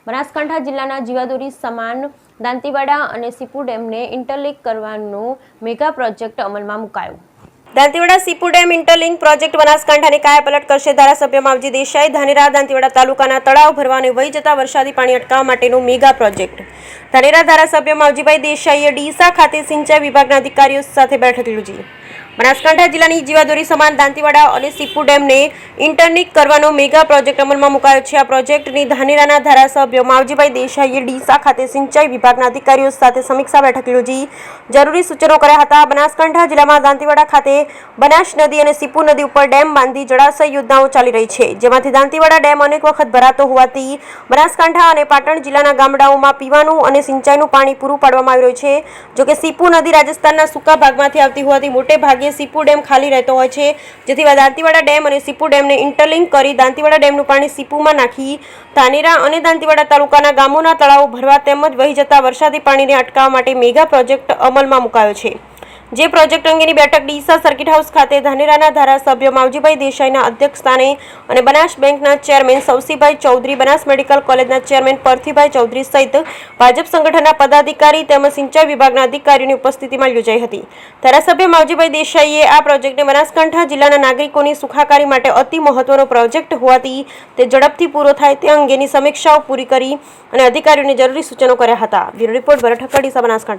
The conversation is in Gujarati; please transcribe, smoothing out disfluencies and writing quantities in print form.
બનાસકાંઠા જિલ્લાના જીવાદોરી સમાન દાંતીવાડા અને સીપુ ડેમને ઇન્ટરલિંક કરવાનો મેગા પ્રોજેક્ટ અમલમાં મુકાયો। Dantiwada Sipu dam interlink project બનાસકાંઠાની કાયાપલટ કરશે। ધારાસભ્ય માવજી દેસાઈ ધાનેરા દાંતીવાડા તાલુકાના તળાવ ભરવા અને વહી જતા વરસાદી પાણી અટકાવવા માટેનો મેગા પ્રોજેક્ટ। ધાનેરા ધારાસભ્ય માવજીભાઈ દેસાઈએ ડીસા ખાતે સિંચાઈ વિભાગના અધિકારીઓ સાથે બેઠક યોજી। બનાસકાંઠા જિલ્લાની જીવાદોરી સમાન દાંતીવાડા અને સીપુ ડેમને ઇન્ટરલિંક કરવાનો મેગા પ્રોજેક્ટ અમલમાં મુકાયો છે। આ પ્રોજેક્ટની ધાનેરાના ધારાસભ્ય માવજીભાઈ દેસાઈએ ડીસા ખાતે સિંચાઈ વિભાગના અધિકારીઓ સાથે સમીક્ષા બેઠક યોજી જરૂરી સૂચનો કર્યા હતા। બનાસકાંઠા જિલ્લામાં દાંતીવાડા ખાતે બનાસ નદી અને સીપુ નદી ઉપર ડેમ બાંધી જળાશય યોજનાઓ ચાલી રહી છે, જેમાંથી દાંતીવાડા ડેમ અનેક વખત ભરાતો હોવાથી બનાસકાંઠા અને પાટણ જિલ્લાના ગામડાઓમાં પીવાનું અને સિંચાઈનું પાણી પૂરું પાડવામાં આવી રહ્યું છે। જોકે સીપુ નદી રાજસ્થાનના સૂકા ભાગમાંથી આવતી હોવાથી મોટે ભાગે સીપુ ડેમ ખાલી રહેતો હોય છે, જેથી દાંતીવાડા ડેમ અને સીપુ ડેમને ઇન્ટરલિંક કરી દાંતીવાડા ડેમનું પાણી સીપુમાં નાખી ધાનેરા અને દાંતીવાડા તાલુકાના ગામોના તળાવો ભરવા તેમજ વહી જતા વરસાદી પાણીને અટકાવવા માટે મેગા પ્રોજેક્ટ અમલમાં મુકાયો છે। જે પ્રોજેક્ટ અંગેની બેઠક ડીસા સર્કિટ હાઉસ ખાતે ધાનેરાના ધારાસભ્ય માવજીભાઈ દેસાઈના અધ્યક્ષસ્થાને અને બનાસ બેંકના ચેરમેન સવસીભાઈ ચૌધરી, બનાસ મેડિકલ કોલેજના ચેરમેન પરથીભાઈ ચૌધરી સહિત ભાજપ સંગઠનના પદાધિકારી તેમજ સિંચાઈ વિભાગના અધિકારીઓની ઉપસ્થિતિમાં યોજાઈ હતી। ધારાસભ્ય માવજીભાઈ દેસાઈએ આ પ્રોજેક્ટને બનાસકાંઠા જિલ્લાના નાગરિકોની સુખાકારી માટે અતિ મહત્વનો પ્રોજેક્ટ હોવાથી તે ઝડપથી પૂરો થાય તે અંગેની સમીક્ષાઓ પૂરી કરી અને અધિકારીઓને જરૂરી સૂચનો કર્યા હતા। બ્યુરો રિપોર્ટ ભરત ઠક્કર, ડીસા, બનાસકાંઠા।